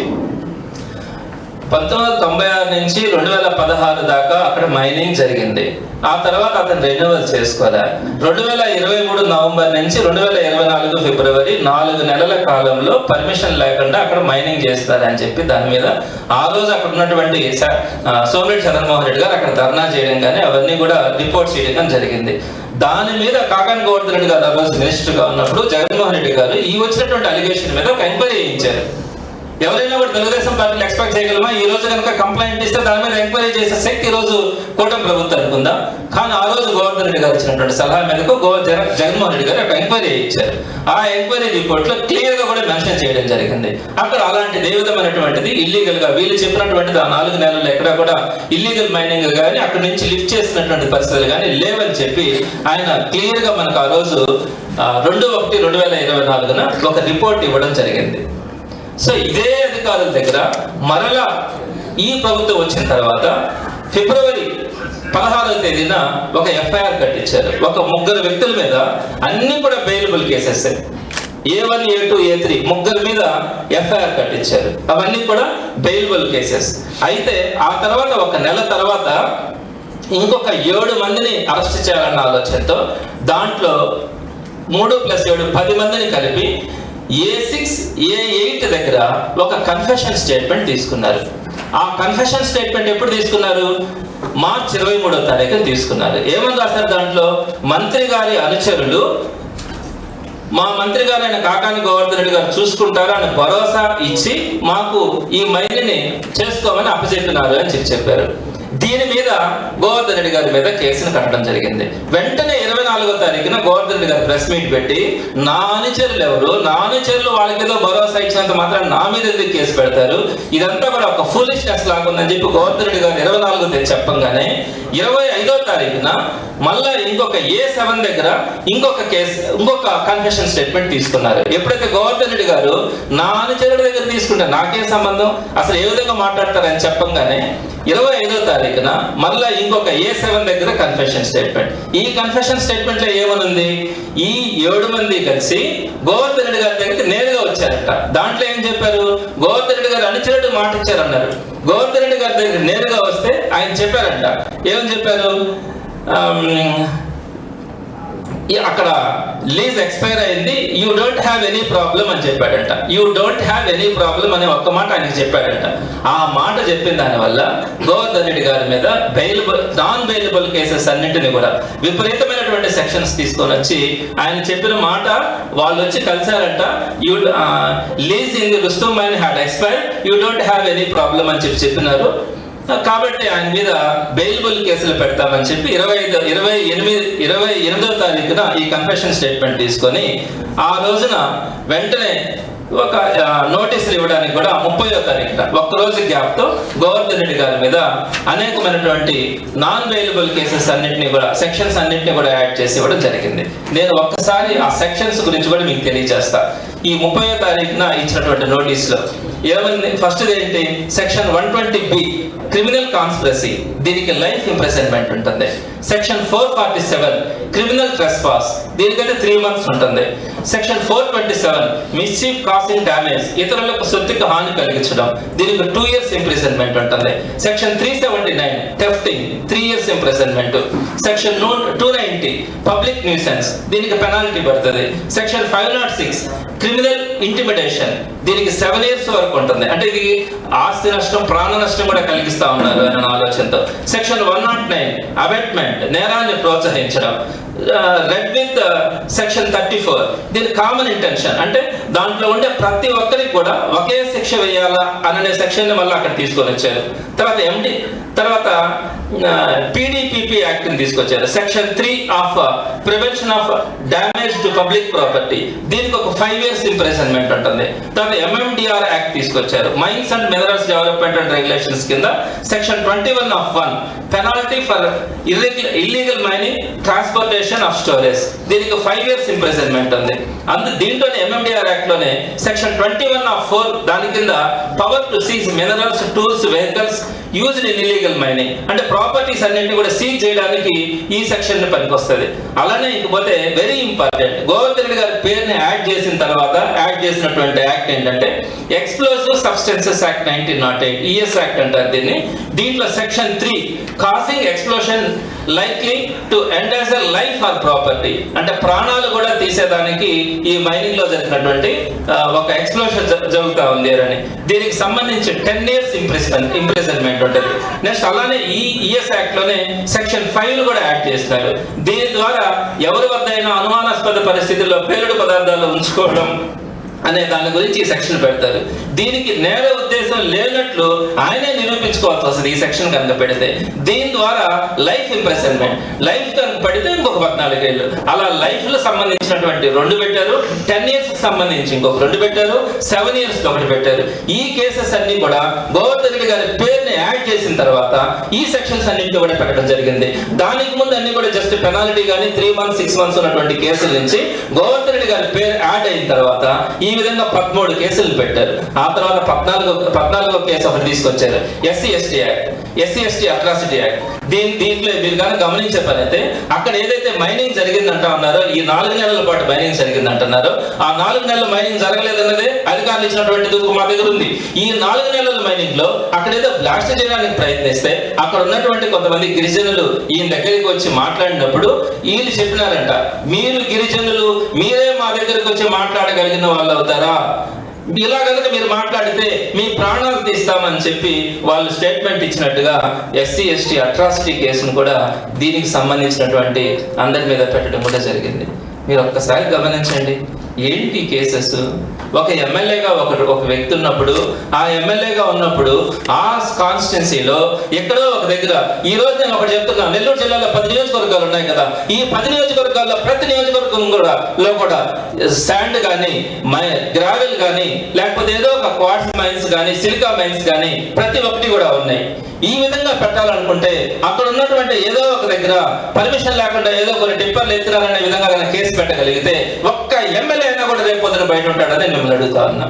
1996 నుంచి 2016 దాకా అక్కడ మైనింగ్ జరిగింది. ఆ తర్వాత అతను రెన్యువల్ చేసుకోలే. 2023 నవంబర్ నుంచి 2024 ఫిబ్రవరి 4 నెలల కాలంలో పర్మిషన్ లేకుండా అక్కడ మైనింగ్ చేస్తారని చెప్పి దాని మీద ఆ రోజు అక్కడ ఉన్నటువంటి సోమిరెడ్డి చంద్రమోహన్ రెడ్డి గారు అక్కడ ధర్నా చేయడం కానీ అవన్నీ కూడా రిపోర్ట్ చేయడం జరిగింది. దాని మీద కాకాని గోవర్ధన్ రెడ్డి గారు ఆ రోజు మినిస్టర్గా ఉన్నప్పుడు జగన్మోహన్ రెడ్డి గారు ఈ వచ్చినటువంటి అలిగేషన్ మీద ఒక ఎంక్వైరీ చేయించారు. ఎవరైనా కూడా తెలుగుదేశం పార్టీలు ఎక్స్పెక్ట్ చేయగలమా? ఈ రోజు కనుక కంప్లైంట్ ఇస్తే దాని మీద ఎంక్వైరీ చేసే శక్తి ఈ రోజు కూటమి ప్రభుత్వం అనుకుందా? కానీ ఆ రోజు గోవర్ధన్ రెడ్డి గారు ఇచ్చినటువంటి సలహా మేరకు జగన్మోహన్ రెడ్డి గారు ఒక ఎంక్వైరీ ఇచ్చారు. ఆ ఎంక్వైరీ రిపోర్ట్ లో క్లియర్ గా కూడా మెన్షన్ చేయడం జరిగింది. అక్కడ అలాంటి ఏ విధమైనటువంటిది ఇల్లీగల్ గా వీళ్ళు చెప్పినటువంటిది ఆ 4 నెలల్లో ఎక్కడ కూడా ఇల్లీగల్ మైనింగ్ కానీ అక్కడి నుంచి లిఫ్ట్ చేసినటువంటి పరిస్థితులు కానీ లేవని చెప్పి ఆయన క్లియర్ గా మనకు ఆ రోజు 2/1/2024 ఒక రిపోర్ట్ ఇవ్వడం జరిగింది. సో ఇదే అధికారుల దగ్గర మరలా ఈ ప్రభుత్వం వచ్చిన తర్వాత ఫిబ్రవరి 16వ తేదీన ఒక FIR కట్టించారు. ఒక 3 వ్యక్తుల మీద, అన్ని కూడా bailable cases, A1, A2, A3 3 మీద FIR కట్టించారు. అవన్నీ కూడా బెయిలబుల్ కేసెస్. అయితే ఆ తర్వాత 1 నెల తర్వాత ఇంకొక 7 మందిని అరెస్ట్ చేయాలన్న ఆలోచనతో దాంట్లో 3+7 10 మందిని కలిపి A6, A8 దగ్గర ఒక కన్ఫెషన్ స్టేట్మెంట్ తీసుకున్నారు. ఆ కన్ఫెషన్ స్టేట్మెంట్ ఎప్పుడు తీసుకున్నారు? మార్చి 23వ తారీఖున తీసుకున్నారు. ఏమని రాశారు దాంట్లో? మంత్రి గారి అనుచరులు మా మంత్రి గారు అయిన కాకాని గోవర్ధన్ రెడ్డి గారు చూసుకుంటారు అని భరోసా ఇచ్చి మాకు ఈ మైనిని చేసుకోమని అప్పచెప్పినారు అని చెప్పారు. దీని మీద గోవర్ధన్ రెడ్డి గారి మీద కేసును కట్టడం జరిగింది. వెంటనే 24వ తారీఖున గోవర్ధన్ రెడ్డి గారు ప్రెస్ మీట్ పెట్టి నా అనుచరులు ఎవరు, నా అనుచరులు వాళ్ళకి ఏదో భరోసా ఇచ్చినంత మాత్రం నా మీద ఎందుకు కేసు పెడతారు, ఇదంతా కూడా ఒక ఫూలిష్నెస్ లాగుందని చెప్పి గోవర్ధన్ రెడ్డి గారు 24వ తేదీ చెప్పంగానే 25వ తారీఖున మళ్ళా ఇంకొక A7 దగ్గర ఇంకొక కన్ఫెషన్ స్టేట్మెంట్ తీసుకున్నారు. ఎప్పుడైతే గోవర్ధన్ రెడ్డి గారు నా అనుచరుడి దగ్గర తీసుకుంటే నాకేం సంబంధం, అసలు ఏ విధంగా మాట్లాడతారని చెప్పంగానే 25వ తారీఖున మళ్ళా ఇంకొక A7 దగ్గర కన్ఫెషన్ స్టేట్మెంట్. ఈ కన్ఫెషన్ స్టేట్మెంట్ లో ఏమనుంది? ఈ 7 మంది కలిసి గోవర్ధన్ రెడ్డి గారి దగ్గరికి నేరుగా వచ్చారట. దాంట్లో ఏం చెప్పారు? గోవర్ధన్ రెడ్డి గారు అనుచరుడు మాట ఇచ్చారన్నారు. గోవర్ధన్ రెడ్డి గారి దగ్గర నేరుగా వస్తే ఆయన చెప్పారంట. ఏమని చెప్పారు? అక్కడ లీజ్ ఎక్స్పైర్ అయింది, you don't have any problem అని చెప్పాడంట. You don't have any problem అనే ఒక్క మాట ఆయనకి చెప్పాడంట. ఆ మాట చెప్పిన దానివల్ల గోవర్ధన్ రెడ్డి గారి మీద నాన్ బెయిలబుల్ కేసెస్ అన్నింటినీ కూడా విపరీతమైనటువంటి సెక్షన్స్ తీసుకొని వచ్చి ఆయన చెప్పిన మాట వాళ్ళు వచ్చి కలిసారంట. You lease in the Rustum mine had expired, you don't have any problem అని చెప్పినారు. కాబట్టి ఆయన మీద బెయిలబుల్ కేసులు పెడతామని చెప్పి 28వ తారీఖున ఈ కన్ఫెషన్ స్టేట్మెంట్ తీసుకొని ఆ రోజున వెంటనే ఒక నోటీసులు ఇవ్వడానికి కూడా 30వ తారీఖున ఒక్కరోజు గ్యాప్తో గోవర్ధన్ రెడ్డి గారి మీద అనేకమైనటువంటి నాన్ బెయిలబుల్ కేసెస్ అన్నింటినీ కూడా సెక్షన్స్ అన్నింటినీ కూడా యాడ్ చేసి ఇవ్వడం జరిగింది. నేను ఒక్కసారి ఆ సెక్షన్స్ గురించి కూడా మీకు తెలియజేస్తా. ఈ 30వ తారీఖున ఇచ్చినటువంటి నోటీసులో ఏమైంది? ఫస్ట్ ఏంటి? సెక్షన్ 120B క్రిమినల్ కాన్స్పిరసీ, దీనికి లైఫ్ ఇంప్రిజన్మెంట్ ఉంటుంది. సెక్షన్ 447 క్రిమినల్ ట్రెస్పాస్, దీనికైతే 3 months ఉంటుంది. సెక్షన్ 427 మిస్చీఫ్ కాసింగ్ డ్యామేజ్, ఇతరులకు సొత్తుకు హాని కలిగించడం, దీనికి 2 years ఇంప్రిజన్మెంట్ ఉంటుంది. Section 379 thefting, 3 years imprisonment. Section 290 public nuisance, దీనికి పెనాల్టీ పడుతుంది. సెక్షన్ 506 క్రిమినల్ ఇంటిమిడేషన్, దీనికి 7 years వరకు ఉంటుంది. అంటే ఇది ఆస్తి నష్టం, ప్రాణ నష్టం కూడా కలిగిస్తా ఉన్నారు అనే ఆలోచనతో. సెక్షన్ 109 అబెట్మెంట్, నేరాన్ని ప్రోత్సహించడం. రెడ్ విత్ సెక్షన్ 34 దీని కామన్ ఇంటెన్షన్, అంటే దాంట్లో ఉండే ప్రతి ఒక్కరికి కూడా ఒకే శిక్ష వేయాలా అనే సెక్షన్ మళ్ళీ అక్కడ తీసుకొని వచ్చారు. తర్వాత PDPP యాక్ట్ ని తీసుకొచ్చారు. Section 3 of prevention of damage to public property, దీనికి ఒక 5 years ఇంప్రిజన్మెంట్ ఉంటుంది. తర్వాత MMDR యాక్ట్ తీసుకొచ్చారు. Mines and minerals development and regulations కింద section 21(1) penalty for illegal mining, transportation of storage, దీనికి 5 years ఇంప్రిజన్మెంట్ ఉంది. దీంట్లోనే MMDR యాక్ట్ లోనే సెక్షన్ 21(4) దాని కింద power to seize minerals, tools, vehicles used in illegal mining, అంటే properties అన్నింటినీ కూడా సీజ్ చేయడానికి ఈ సెక్షన్ పనికొస్తుంది. అలానే ఇంకపోతే వెరీ ఇంపార్టెంట్, గోవర్ధన్ రెడ్డి గారి పేరుని యాడ్ చేసిన తర్వాత యాడ్ చేసినటువంటి యాక్ట్ ఏంటంటే explosive substances act 1908, ES act అంటారు దీన్ని. దీంట్లో section 3 causing explosion likely to endanger life or property, అంటే ప్రాణాలు కూడా తీసేదానికి ఈ మైనింగ్ లో జరిగినటువంటి ఒక ఎక్స్ప్లోషన్ జరుగుతూ ఉంది అని. దీనికి సంబంధించి 10 years ఇంప్రిజన్మెంట్ ఉంటుంది. నెక్స్ట్ అలానే ఈ ES యాక్ట్ లోనే సెక్షన్ 5 కూడా యాడ్ చేస్తున్నారు. దీని ద్వారా ఎవరి వద్ద అయినా అనుమానాస్పద పరిస్థితుల్లో పేలుడు పదార్థాలు ఉంచుకోవడం అనే దాని గురించి ఈ సెక్షన్ పెడతారు. దీనికి నేర ఉద్దేశం లేనట్లు ఆయనే నిరూపించుకోవాల్సి వస్తుంది ఈ సెక్షన్ కనుక పెడితే. దీని ద్వారా లైఫ్ ఇంప్రిజన్మెంట్, లైఫ్ కనుక పడితే ఇంకొక 14 ఏళ్ళు, అలా లైఫ్ లో సంబంధించినటువంటి 2 పెట్టారు, 10 years సంబంధించి ఇంకొక 2 పెట్టారు, 7 years 1 పెట్టారు. ఈ కేసెస్ అన్ని కూడా గోవర్ధన్ రెడ్డి గారి పేరుని యాడ్ చేసిన తర్వాత ఈ సెక్షన్స్ అన్నింటినీ కూడా పెట్టడం జరిగింది. దానికి ముందు అన్ని కూడా జస్ట్ పెనాల్టీ కానీ 3 months 6 months ఉన్నటువంటి కేసుల నుంచి గోవర్ధన్ రెడ్డి గారి పేరు యాడ్ అయిన తర్వాత ఈ విధంగా 13 కేసులు పెట్టారు. ఆ తర్వాత 14వ కేసు ఒకటి తీసుకొచ్చారు, ఎస్సీ ఎస్టీ అట్రాసిటీ యాక్ట్. దీంట్లో మీరు కానీ గమనించే పని అయితే అక్కడ ఏదైతే మైనింగ్ జరిగిందంటా ఉన్నారో, ఈ 4 నెలల పాటు మైనింగ్ జరిగిందంటున్నారో, ఆ 4 నెలలు మైనింగ్ జరగలేదన్నదే అధికారులు ఇచ్చినటువంటి దూకు మా దగ్గర ఉంది. ఈ 4 నెలల మైనింగ్ లో అక్కడ ఏదో బ్లాస్ట్ చేయడానికి ప్రయత్నిస్తే అక్కడ ఉన్నటువంటి కొంతమంది గిరిజనులు ఈయన దగ్గరికి వచ్చి మాట్లాడినప్పుడు వీళ్ళు చెప్పినారంట, మీరు గిరిజనులు మీరే మా దగ్గరికి వచ్చి మాట్లాడగలిగిన వాళ్ళు అవుతారా, ఇలా కనుక మీరు మాట్లాడితే మీ ప్రాణాలు తీస్తామని చెప్పి వాళ్ళు స్టేట్మెంట్ ఇచ్చినట్టుగా SC/ST అట్రాసిటీ కేసును కూడా దీనికి సంబంధించినటువంటి అందరి మీద పెట్టడం కూడా జరిగింది. మీరు ఒక్కసారి గమనించండి, ఏంటి కేసెస్? ఒక ఎమ్మెల్యేగా ఒక వ్యక్తి ఉన్నప్పుడు, ఆ ఎమ్మెల్యేగా ఉన్నప్పుడు ఆ కాన్స్టిట్యున్సీలో ఎక్కడో ఒక దగ్గర, ఈ రోజు నేను ఒకటి చెప్తున్నా, నెల్లూరు జిల్లాలో 10 నియోజకవర్గాలు ఉన్నాయి కదా, ఈ 10 నియోజకవర్గాల్లో ప్రతి నియోజకవర్గం కూడా శాండ్ కానీ గ్రావెల్ కానీ లేకపోతే ఏదో ఒక క్వార్ట్జ్ మైన్స్ కానీ సిలికా మైన్స్ కానీ ప్రతి ఒక్కటి కూడా ఉన్నాయి. ఈ విధంగా పెట్టాలనుకుంటే అక్కడ ఉన్నటువంటి ఏదో ఒక దగ్గర పర్మిషన్ లేకుండా ఏదో కొన్ని టిప్పర్లు ఎత్తినారనే విధంగా కనుక కేసు పెట్టగలిగితే ఒక్క ఎమ్మెల్యే అయినా కూడా రేపు పొద్దున బయట ఉంటాడని మిమ్మల్ని అడుగుతా ఉన్నా.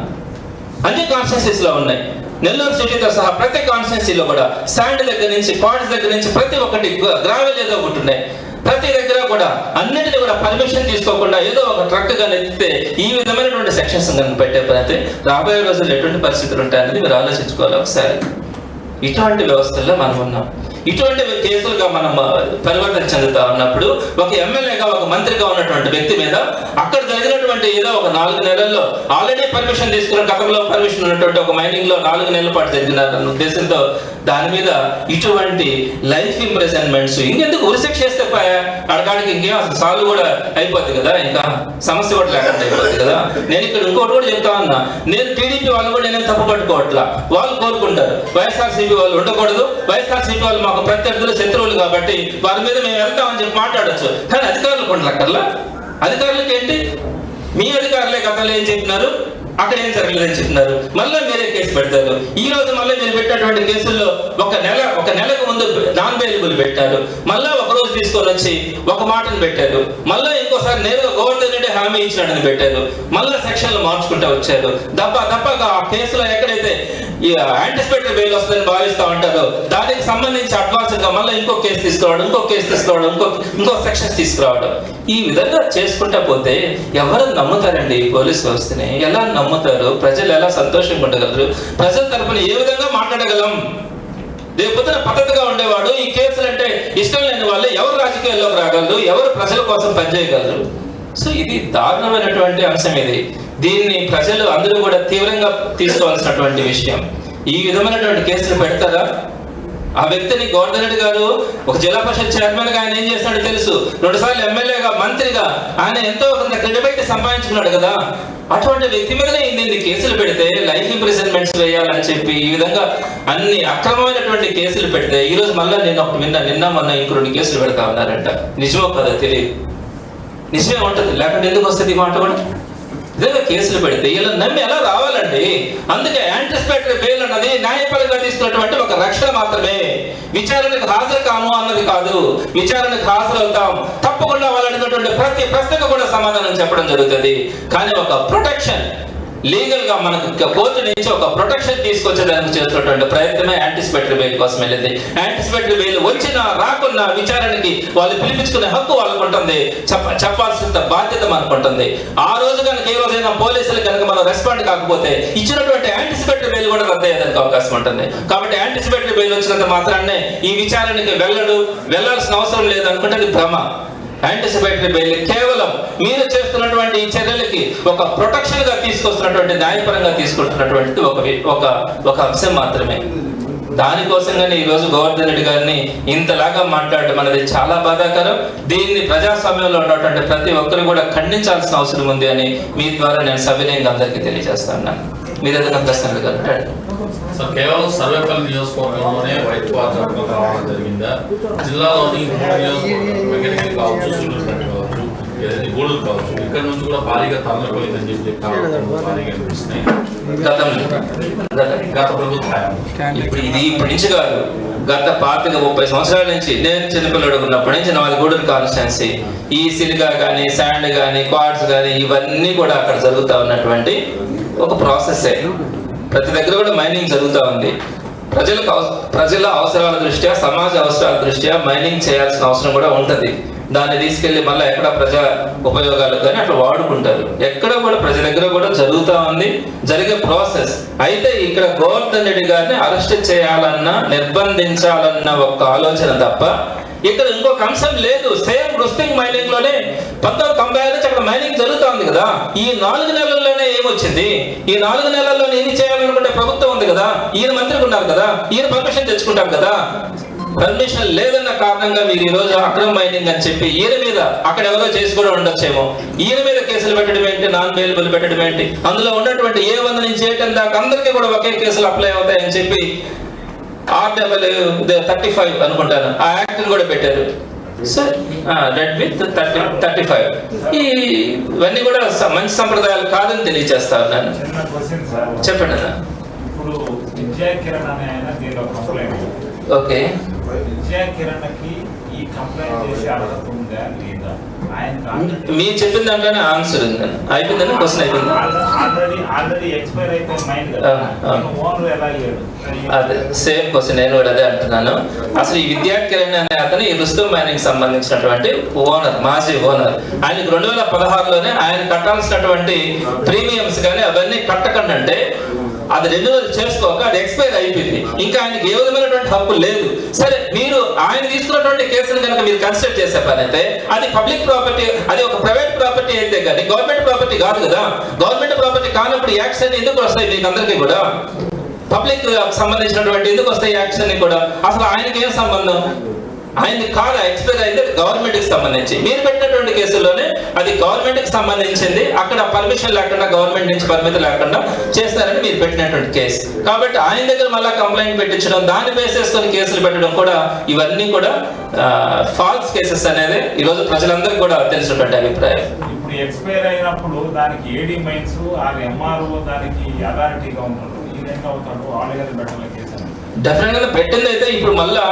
అన్ని కాన్స్టిట్యున్సీస్ లో ఉన్నాయి, నెల్లూరు సిటీతో సహా ప్రతి కాన్స్టిట్యున్సీలో కూడా శాండ్ దగ్గర నుంచి క్వార్ట్జ్ దగ్గర నుంచి ప్రతి ఒక్కటి గ్రావెల్ ఏదో ఒకటి ఉన్నాయి. ప్రతి దగ్గర కూడా అన్నిటిని కూడా పర్మిషన్ తీసుకోకుండా ఏదో ఒక ట్రక్ గా ఎత్తితే ఈ విధమైనటువంటి సెక్షన్స్ కనుక పెట్టే పని అయితే రాబోయే రోజుల్లో ఎటువంటి పరిస్థితులు ఉంటాయనేది మీరు ఆలోచించుకోవాలి ఒకసారి. ఇటువంటి వ్యవస్థల్లో మనం ఉన్నాం. ఇటువంటి కేసులుగా మనం పరివర్తన చెందుతా ఉన్నప్పుడు ఒక ఎమ్మెల్యేగా ఒక మంత్రిగా ఉన్నటువంటి వ్యక్తి మీద అక్కడ జరిగినటువంటి ఏదో ఒక 4 నెలల్లో ఆల్రెడీ పర్మిషన్ తీసుకున్న, గతంలో పర్మిషన్ ఉన్నటువంటి ఒక మైనింగ్ లో 4 నెలల పాటు జరిగిన ఉద్దేశంతో దాని మీద ఇటువంటి లైఫ్ ఇంప్రిజన్మెంట్స్ ఇంకెందుకు ఉరిశిక్ష చేస్తే అడగాడికి ఇంకేం అసలు సాల్వ్ కూడా అయిపోద్ది కదా, ఇంకా సమస్య కూడా లేకుండా అయిపోద్ది కదా. నేను ఇక్కడ ఇంకోటి కూడా చెప్తా ఉన్నా, నేను టీడీపీ వాళ్ళు కూడా నేను తప్పు పట్టుకోవట్లా, వాళ్ళు కోరుకుంటారు వైఎస్ఆర్సీపీ వాళ్ళు ఉండకూడదు, వైఎస్ఆర్సీపీ వాళ్ళు మాకు ప్రత్యర్థులు శత్రువులు కాబట్టి వారి మీద మేము వెళ్తామని చెప్పి మాట్లాడచ్చు. కానీ అధికారులకు ఉండక్కర్లా. అధికారులకు ఏంటి, మీ అధికారులే గతంలో ఏం చెప్పినారు, అక్కడ ఏం జరగలేదని చెప్తున్నారు, మళ్ళీ మీరే కేసు పెడతారు. ఈ రోజు మళ్ళీ మీరు పెట్టినటువంటి కేసుల్లో ఒక నెలకు ముందు నాన్ బెయిలబుల్ పెట్టారు, మళ్ళీ ఒక రోజు తీసుకొని వచ్చి ఒక మాటను పెట్టారు, మళ్ళీ ఇంకోసారి నేరుగా గవర్నర్ రెడ్డి హామీ ఇచ్చినాడని పెట్టారు, మళ్ళీ సెక్షన్లు మార్చుకుంటూ వచ్చారు. దప్పగా ఆ కేసులో ఎక్కడైతే ఈ యాంటిసిపేటరీ బెయిల్ వస్తుందని భావిస్తా ఉంటారు, దానికి సంబంధించి అడ్వాన్స్ గా మళ్ళీ ఇంకో కేసు తీసుకురావడం, ఇంకో సెక్షన్స్ తీసుకురావడం, ఈ విధంగా చేసుకుంటా పోతే ఎవరు నమ్ముతారండి పోలీస్ వ్యవస్థని? ఎలా నమ్ముతారు? ప్రజలు ఎలా సంతోషంగా ఉండగలరు? ప్రజల తరపున ఏ విధంగా మాట్లాడగలం? రేపొద్దున పద్ధతిగా ఉండేవాడు, ఈ కేసులు అంటే ఇష్టం లేని వాళ్ళు ఎవరు రాజకీయాల్లోకి రాగలరు, ఎవరు ప్రజల కోసం పనిచేయగలరు? సో ఇది దారుణమైనటువంటి అంశం. దీన్ని ప్రజలు అందరూ కూడా తీవ్రంగా తీసుకోవాల్సినటువంటి విషయం. ఈ విధమైనటువంటి కేసులు పెడతారా? ఆ వ్యక్తిని గవర్నర్ రెడ్డి గారు ఒక జిల్లా పరిషత్ చైర్మన్ గా ఆయన ఏం చేస్తున్నాడో తెలుసు, 2 సార్లు ఎమ్మెల్యేగా మంత్రిగా ఆయన ఎంతో కొంత క్రెడిబిలిటీ సంపాదించుకున్నాడు కదా. అటువంటి వ్యక్తి మీదనే ఇన్ని కేసులు పెడితే లైఫ్ ఇంప్రిజన్మెంట్స్ వేయాలని చెప్పి ఈ విధంగా అన్ని అక్రమమైనటువంటి కేసులు పెడితే ఈ రోజు మళ్ళీ నేను ఒకటి నిన్న మొన్న ఇంకో 2 కేసులు పెడతా ఉన్నారంట. నిజమో కదా తెలియదు, నిజమే ఉంటుంది, లేకుంటే ఎందుకు వస్తుంది ఈ మాట కూడా? ఇదే కేసులు పెడితే ఇలా నమ్మి ఎలా రావాలండి? అందుకే యాంటిసిపేటరీ బెయిల్ అన్నది న్యాయపరంగా తీసుకున్నటువంటి ఒక రక్షణ మాత్రమే. విచారణకు హాజరు కాము అన్నది కాదు, విచారణకు హాజరవుతాం, తప్పకుండా వాళ్ళు అడిగినటువంటి ప్రతి ప్రశ్నకు కూడా సమాధానం చెప్పడం జరుగుతుంది. కానీ ఒక ప్రొటెక్షన్ లీగల్ గా మనకు కోర్టు నుంచి ఒక ప్రొటెక్షన్ తీసుకొచ్చేదానికి చేస్తున్నటువంటి ప్రయత్నమే యాంటిసిపేటరీ బెయిల్ కోసం వెళ్ళింది. యాంటిసిపేటరీ బెయిల్ వచ్చినా రాకున్నా విచారణకి వాళ్ళు పిలిపించుకునే హక్కు వాళ్ళకు ఉంటుంది, చెప్పాల్సిన బాధ్యత మనకు ఉంటుంది. ఆ రోజు కనుక ఏ రోజైనా పోలీసులు కనుక మనం రెస్పాండ్ కాకపోతే ఇచ్చినటువంటి యాంటిసిపేటరీ బెయిల్ కూడా రద్దు అయ్యేదానికి అవకాశం ఉంటుంది. కాబట్టి యాంటిసిపేటరీ బెయిల్ వచ్చినంత మాత్రాన్నే ఈ విచారణకి వెళ్లాల్సిన అవసరం లేదనుకుంటే అది భ్రమ. యాంటిసిపేటరీ బెయిల్ కేవలం మీరు చేస్తున్నటువంటి ఈ చర్యలకి ఒక ప్రొటెక్షన్ గా తీసుకొస్తున్నటువంటి, న్యాయపరంగా తీసుకుంటున్నటువంటి ఒక అంశం మాత్రమే. దానికోసంగానే ఈ రోజు గవర్నర్ రెడ్డి గారిని ఇంతలాగా మాట్లాడడం అనేది చాలా బాధాకరం. దీన్ని ప్రజాస్వామ్యంలో ఉన్నటువంటి ప్రతి ఒక్కరు కూడా ఖండించాల్సిన అవసరం ఉంది అని మీ ద్వారా నేను సవినయంగా అందరికీ తెలియజేస్తాను. మీరు ఏదైనా ప్రశ్నలు కలగండి. సార్, కేవలం సర్వేపల్లి నియోజకవర్గంలోనే వైట్ వాచ్ రావడం జరిగిందా? జిల్లాలోని వెంకటగిరి కావచ్చు, సూళ్ళూరుపేట కావచ్చు, గూడూరు కావచ్చు, ఇక్కడ నుంచి కూడా భారీగా తరలిపోయిందని చెప్పి భారీగా అనిపిస్తున్నాయి గత ప్రభుత్వం. ఇప్పుడు నుంచి కాదు, గత 25-30 సంవత్సరాల నుంచి నేను చిన్నపిల్లడు ఉన్నప్పటి నుంచి నాది గూడూరు కాన్స్టిట్యున్సీ. ఈ సిలికా కానీ, శాండ్ కానీ, క్వార్ట్స్ కానీ ఇవన్నీ కూడా అక్కడ జరుగుతూ ఉన్నటువంటి ఒక ప్రాసెస్. ప్రతి దగ్గర కూడా మైనింగ్ జరుగుతూ ఉంది. ప్రజల అవసరాల దృష్ట్యా, సమాజ అవసరాల దృష్ట్యా మైనింగ్ చేయాల్సిన అవసరం కూడా ఉంటుంది. దాన్ని తీసుకెళ్లి మళ్ళీ ఎక్కడ ప్రజా ఉపయోగాలకు కానీ అట్లా వాడుకుంటారు. ఎక్కడ కూడా ప్రజల దగ్గర కూడా జరుగుతూ ఉంది, జరిగే ప్రాసెస్. అయితే ఇక్కడ గోవర్ధన్ రెడ్డి గారిని అరెస్ట్ చేయాలన్నా, నిర్బంధించాలన్న ఒక ఆలోచన తప్ప ఇక్కడ ఇంకొక అంశం లేదు. సేమ్ రుస్టింగ్ మైనింగ్ లోనే 1995 నుంచి అక్కడ మైనింగ్ జరుగుతూ ఉంది కదా. ఈ 4 నెలల్లోనే ఏమొచ్చింది? ఈ 4 నెలల్లో ఏది చేయాలనుకుంటే ప్రభుత్వం ఉంది కదా, ఈయన మంత్రికి ఉన్నారు కదా, ఈయన పర్మిషన్ తెచ్చుకుంటారు కదా. పర్మిషన్ లేదన్న కారణంగా మీరు ఈ రోజు అక్రమ మైనింగ్ అని చెప్పి ఈయన మీద, అక్కడ ఎవరో చేసి కూడా ఉండొచ్చేమో, ఈయన మీద కేసులు పెట్టడం ఏంటి, నాన్ బెయిలబుల్ పెట్టడం ఏంటి, అందులో ఉన్నటువంటి A1 నుంచి A10 దాకా అందరికీ కూడా ఒకే కేసులు అప్లై అవుతాయని చెప్పి RW35 అనుకుంటాను ఆ యాక్ట్ కూడా పెట్టారు. సార్ రెడ్ విత్ 35 ఇవన్నీ కూడా మంచి సంప్రదాయాలు కాదని తెలియజేస్తా ఉన్నాను. చెప్పండి అన్న. ఇప్పుడు విద్యా కిరణ్ అనే ఆయన దీనిలో కంప్లైంట్. ఓకే, విద్యా కిరణ్కి ఈ కంప్లైంట్ చేసే అర్హత ఉందా లేదా? మీరు చెప్పిన దాంట్లోనే ఆన్సర్ ఉందని అయిపోయిందని క్వశ్చన్ అయిపోయింది. ఆల్రెడీ ఎక్స్పైర్ అయిపోయిన మైండ్ ఓనర్ ఎలా అయ్యాడు? అదే సేమ్ క్వశ్చన్ నేను కూడా అదే అంటున్నాను. అసలు ఈ విద్యా కిరణ్ అనే అతను ఈ రుస్తుం మైనింగ్ సంబంధించినటువంటి ఓనర్, మాజీ ఓనర్. ఆయనకు 2016లోనే ఆయన కట్టాల్సినటువంటి ప్రీమియమ్స్ కానీ అవన్నీ కట్టకండి అంటే అది రెన్యువల్ చేసుకోక అది ఎక్స్పైర్ అయిపోయింది. ఇంకా ఆయనకి ఏ విధమైనటువంటి హక్కు లేదు. సరే, మీరు ఆయన తీసుకున్నటువంటి కేసును కనుక మీరు కన్సిడర్ చేసే పని అయితే అది పబ్లిక్ ప్రాపర్టీ, అది ఒక ప్రైవేట్ ప్రాపర్టీ అయితే కానీ గవర్నమెంట్ ప్రాపర్టీ కాదు కదా. గవర్నమెంట్ ప్రాపర్టీ కానప్పుడు యాక్షన్ ఎందుకు వస్తాయి మీకు అందరికీ కూడా? పబ్లిక్ సంబంధించినటువంటి ఎందుకు వస్తాయి యాక్షన్ కూడా? అసలు ఆయనకి ఏం సంబంధం? ఆయనది కాదు ఎక్స్పైర్ అయితే గవర్నమెంట్ కి సంబంధించి. మీరు పెట్టినటువంటి కేసుల్లోనే అది గవర్నమెంట్ కి సంబంధించింది, అక్కడ పర్మిషన్ లేకుండా గవర్నమెంట్ నుంచి పర్మిషన్ లేకుండా చేస్తారని మీరు పెట్టినటువంటి కేసు. కాబట్టి ఆయన దగ్గర మళ్ళీ కంప్లైంట్ పెట్టించడం, దాన్ని బేస్ చేసుకొని కేసులు పెట్టడం కూడా ఇవన్నీ కూడా ఫాల్స్ కేసెస్ అనేది ఈరోజు ప్రజలందరికీ కూడా తెలిసినటువంటి అభిప్రాయం. ఇప్పుడు ఎక్స్పైర్ అయినప్పుడు దానికి ఏడీ మైన్స్ MRO దానికి అథారిటీగా ఉంటాడు, ఈ విధంగా అవుతాడు, వాళ్ళ పెట్టాలి కేసు. డెఫినెట్ గా పెట్టింది అయితే ఇప్పుడు మళ్ళా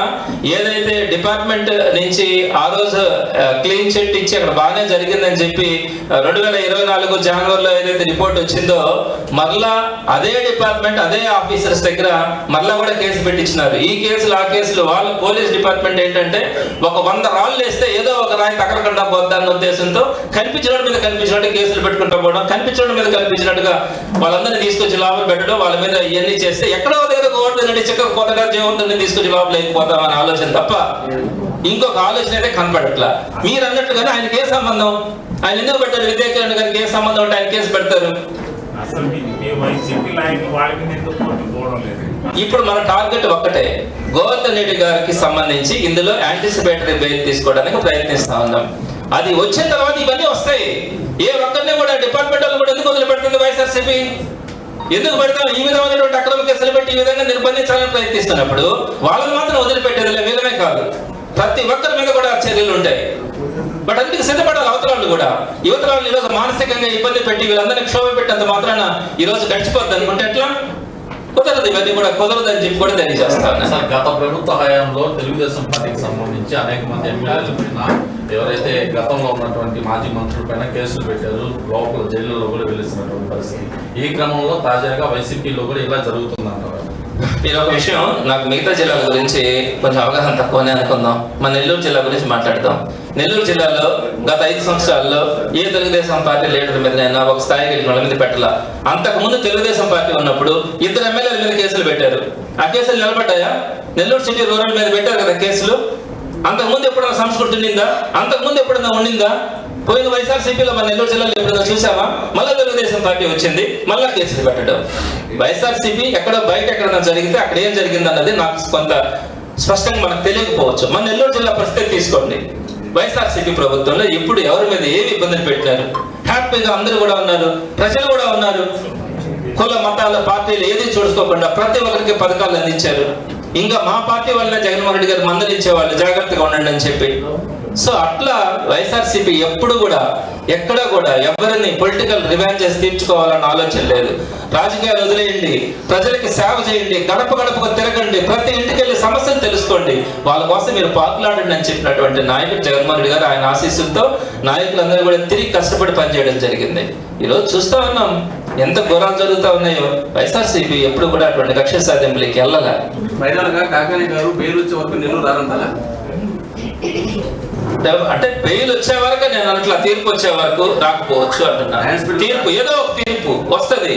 ఏదైతే డిపార్ట్మెంట్ నుంచి ఆ రోజు క్లీన్ చిట్ ఇచ్చి అక్కడ బాగానే జరిగిందని చెప్పి 2024 జనవరిలో ఏదైతే రిపోర్ట్ వచ్చిందో మళ్ళా అదే డిపార్ట్మెంట్ అదే ఆఫీసర్స్ దగ్గర మళ్ళా కూడా కేసు పెట్టించినారు. ఈ కేసులు ఆ కేసులు వాళ్ళ పోలీస్ డిపార్ట్మెంట్ ఏంటంటే ఒక 100 రాళ్ళు వేస్తే ఏదో ఒక రాయి తగలకుండా పోద్దన్న ఉద్దేశంతో కనిపించినట్టు మీద కనిపించినట్టు కేసులు పెట్టుకుంటూ పోవడం, కనిపించడం మీద కనిపించినట్టుగా వాళ్ళందరినీ తీసుకొచ్చి లోపల పెట్టడం, వాళ్ళ మీద ఇవన్నీ చేస్తే ఎక్కడో దగ్గర గవర్నమెంట్ చెక్క కొత్తగా జీవంతుని తీసుకొచ్చి లోపల లేకపోతామని ఆలోచన తప్ప ఇంకొక ఆలోచన అయితే కనపడట్లా. మీరు అన్నట్టుగానే ఆయనకి ఏ సంబంధం? ఆయన ఎందుకు పెట్టారు? విద్యా కిరణ్ గారికి ఏ సంబంధం ఉంటే ఆయన కేసు పెడతారు? ఇప్పుడు మన టార్గెట్ ఒక్కటే, గోవర్ధన్ రెడ్డి గారికి సంబంధించి ఇందులో యాంటిసిపేటరీ బెయిల్ తీసుకోవడానికి ప్రయత్నిస్తా ఉన్నాం. అది వచ్చిన తర్వాత ఇవన్నీ వస్తాయి. ఏ ఒక్కరిని కూడా డిపార్ట్మెంట్ వాళ్ళు కూడా ఎందుకు వదిలిపెడుతుంది వైఎస్ఆర్సీపీ? ఎందుకు పెడతాం? ఈ విధమైనటువంటి అక్రమ కేసులు పెట్టి ఈ విధంగా నిర్బంధించాలని ప్రయత్నిస్తున్నప్పుడు వాళ్ళని మాత్రం వదిలిపెట్టేది వీళ్ళనే కాదు, ప్రతి ఒక్కరి మీద కూడా చర్యలు ఉంటాయి. బట్ అందుకు సిద్ధపడాలి అవతరాలు కూడా. యువతరాలు ఈరోజు మానసికంగా ఇబ్బంది పెట్టి వీళ్ళందరినీ క్షోభ పెట్టేంత మాత్రాన ఈ రోజు గడిచిపోద్ది అనుకుంటే ఎట్లా? కుదరదు, ఇవన్నీ కూడా కుదరదని చెప్పి కూడా తెలియజేస్తాను. గత ప్రభుత్వ హయాంలో తెలుగుదేశం పార్టీకి సంబంధించి అనేక మంది ఎమ్మెల్యేల పైన, ఎవరైతే గతంలో ఉన్నటువంటి మాజీ మంత్రుల పైన కేసులు పెట్టారు, లోపల జైలులో కూడా వెళ్తున్నటువంటి పరిస్థితి. ఈ క్రమంలో తాజాగా వైసీపీలో కూడా ఇలా జరుగుతుందంటారు. మీరు ఒక విషయం, నాకు మిగతా జిల్లాల గురించి కొంచెం అవగాహన తక్కువనే అనుకుందాం. మన నెల్లూరు జిల్లా గురించి మాట్లాడదాం. నెల్లూరు జిల్లాలో గత 5 సంవత్సరాల్లో ఏ తెలుగుదేశం పార్టీ లీడర్ మీదనైనా ఒక స్థాయికి వెళ్ళిన వాళ్ళ మీద పెట్టాల. అంతకుముందు తెలుగుదేశం పార్టీ ఉన్నప్పుడు 2 ఎమ్మెల్యేల మీద కేసులు పెట్టారు. ఆ కేసులు నిలబడ్డాయా? నెల్లూరు సిటీ రూరల్ మీద పెట్టారు కదా కేసులు. అంతకుముందు ఎప్పుడైనా సంస్కృతి ఉండిందా? అంతకుముందు ఎప్పుడైనా ఉండిందా? పోయిన వైఎస్ఆర్సీపీలో మన నెల్లూరు జిల్లాలో ఎప్పుడైనా చూసామా? మళ్ళీ తెలుగుదేశం పార్టీ వచ్చింది, మళ్ళా కేసులు పెట్టడం. వైఎస్ఆర్సీపీ ఎక్కడో బయట ఎక్కడైనా జరిగితే అక్కడ ఏం జరిగింది అన్నది నాకు కొంత స్పష్టంగా మనకు తెలియకపోవచ్చు. మన నెల్లూరు జిల్లా పరిస్థితి తీసుకోండి. వైఎస్ఆర్సీపీ ప్రభుత్వంలో ఇప్పుడు ఎవరి మీద ఏమి ఇబ్బందులు పెట్టినారు? హ్యాపీగా అందరూ కూడా ఉన్నారు, ప్రజలు కూడా ఉన్నారు. కుల మతాల పార్టీలు ఏది చూసుకోకుండా ప్రతి ఒక్కరికి పథకాలు అందించారు. ఇంకా మా పార్టీ వల్ల జగన్మోహన్ రెడ్డి గారు మందలించేవాళ్ళు, జాగ్రత్తగా ఉండండి అని చెప్పి. సో అట్లా వైఎస్ఆర్సీపీ ఎప్పుడు కూడా ఎక్కడ కూడా ఎవరిని పొలిటికల్ రివెంజెస్ తీర్చుకోవాలన్న ఆలోచన లేదు. రాజకీయాలు వదిలేయండి, ప్రజలకి సేవ చేయండి, గడప గడపకు తిరగండి, ప్రతి ఇంటికి వెళ్ళి సమస్యలు తెలుసుకోండి, వాళ్ళ కోసం మీరు పాకులాడండి అని చెప్పినటువంటి నాయకుడు జగన్మోహన్ రెడ్డి గారు. ఆయన ఆశీస్సులతో నాయకులందరూ కూడా తిరిగి కష్టపడి పనిచేయడం జరిగింది. ఈరోజు చూస్తా ఉన్నాం ఎంత ఘోరాలు జరుగుతూ ఉన్నాయో. వైఎస్ఆర్సీపీ ఎప్పుడు కూడా అటువంటి కక్ష సాధింపులకి వెళ్ళాలి. కాకాని గారు బెయిల్ వచ్చే వరకు నెల్లూరు రారంటారా? అంటే బెయిల్ వచ్చే వరకు నేను అట్లా, తీర్పు వచ్చే వరకు రాకపోవచ్చు అంటున్నాను. తీర్పు ఏదో ఒక తీర్పు వస్తుంది.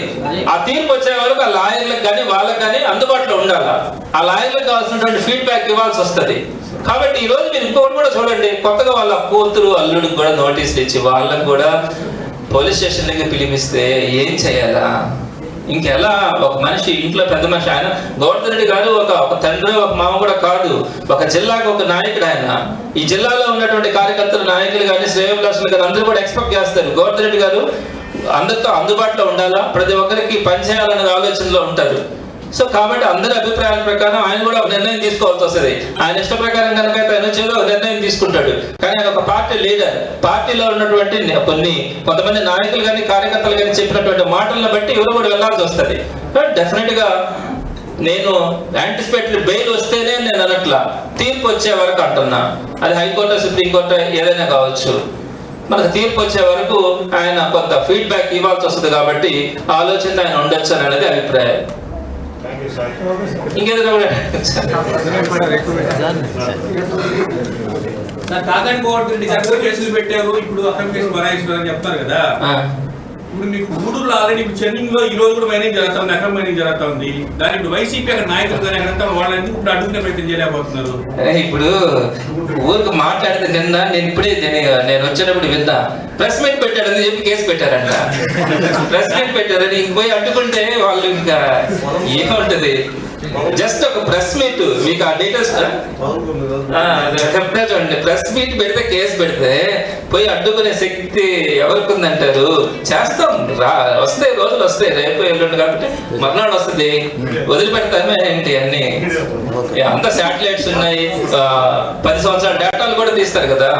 ఆ తీర్పు వచ్చే వరకు ఆ లాయర్లకు కానీ వాళ్ళకి కానీ అందుబాటులో ఉండాలి. ఆ లాయర్లకు కావాల్సినటువంటి ఫీడ్బ్యాక్ ఇవ్వాల్సి వస్తుంది. కాబట్టి ఈ రోజు మీరు ఇంకొకటి కూడా చూడండి, కొత్తగా వాళ్ళ కూతురు అల్లుడికి కూడా నోటీసులు ఇచ్చి వాళ్ళకు కూడా పోలీస్ స్టేషన్ దగ్గర పిలిపిస్తే ఏం చేయాలా? ఇంకెలా? ఒక మనిషి ఇంట్లో పెద్ద మనిషి, ఆయన గోవర్ధన్ రెడ్డి గారు ఒక తండ్రి ఒక మామ కూడా కాదు, ఒక జిల్లాకు ఒక నాయకుడు ఆయన. ఈ జిల్లాలో ఉన్నటువంటి కార్యకర్తలు, నాయకులు కానీ, శ్రేయోభిలాషులు కానీ అందరూ కూడా ఎక్స్పెక్ట్ చేస్తారు గోవర్ధన్ రెడ్డి గారు అందరితో అందుబాటులో ఉండాలా, ప్రతి ఒక్కరికి పనిచేయాలనే ఆలోచనలో ఉంటారు. సో కాబట్టి అందరి అభిప్రాయాల ప్రకారం ఆయన కూడా ఒక నిర్ణయం తీసుకోవాల్సి వస్తుంది. ఆయన ఇష్ట ప్రకారం కనుక ఆయన చేదో ఒక నిర్ణయం తీసుకుంటాడు. కానీ ఆయన ఒక పార్టీ లీడర్, పార్టీలో ఉన్నటువంటి కొంతమంది నాయకులు కానీ, కార్యకర్తలు కానీ చెప్పినటువంటి మాటలను బట్టి ఎవరు కూడా వెళ్లాల్సి వస్తుంది. డెఫినెట్ గా నేను యాంటిసిపేటరీ బెయిల్ వస్తేనే నేను అనట్లా, తీర్పు వచ్చే వరకు అంటున్నా. అది హైకోర్టు, సుప్రీంకోర్టు ఏదైనా కావచ్చు. మనకు తీర్పు వచ్చే వరకు ఆయన కొంత ఫీడ్బ్యాక్ ఇవ్వాల్సి వస్తుంది. కాబట్టి ఆలోచన ఆయన ఉండొచ్చు అనేది అభిప్రాయం. ఇంకేదైనా కూడా కాకాని గోవర్ధన్ రెడ్డి గారు కేసులు పెట్టారు, ఇప్పుడు అక్రమ కేసులు బనాయిస్తున్నారు అని చెప్తారు కదా. ఇప్పుడు మీకు గూడూరులో ఆల్రెడీ చెన్నింగ్ లో ఈ రోజు కూడా మైనింగ్ జరుగుతుంది, అక్రమ మైనింగ్ జరుగుతా ఉంది. దాని ఇప్పుడు వైసీపీ అక్కడ నాయకులు కానీ అక్కడ వాళ్ళని ఇప్పుడు అడ్డుకునే ప్రయత్నం చేయలేకపోతున్నారు. ఇప్పుడు ఊరికి మాట్లాడితే నేను వచ్చేటప్పుడు విన్నా, ప్రెస్ మీట్ పెట్టాడని చెప్పి కేసు పెట్టారంట. ప్రెస్ మీట్ పెట్టారని ఇంక పోయి అడ్డుకుంటే వాళ్ళు ఇంకా ఏముంటది? జస్ట్ ఒక ప్రెస్ మీట్, మీకు ఆ డీటెయిల్స్ చెప్తా చూడండి. ప్రెస్ మీట్ పెడితే కేసు పెడితే పోయి అడ్డుకునే శక్తి ఎవరికి ఉందంటారు? చేస్తాం, వస్తాయి రోజులు వస్తాయి, రేపు ఎల్లుండి కాబట్టి మర్నాడు వస్తుంది, వదిలిపెడతామే ఏంటి అన్ని. అంత శాటిలైట్స్ ఉన్నాయి, 10 సంవత్సరాల డేటాలు కూడా తీస్తారు కదా.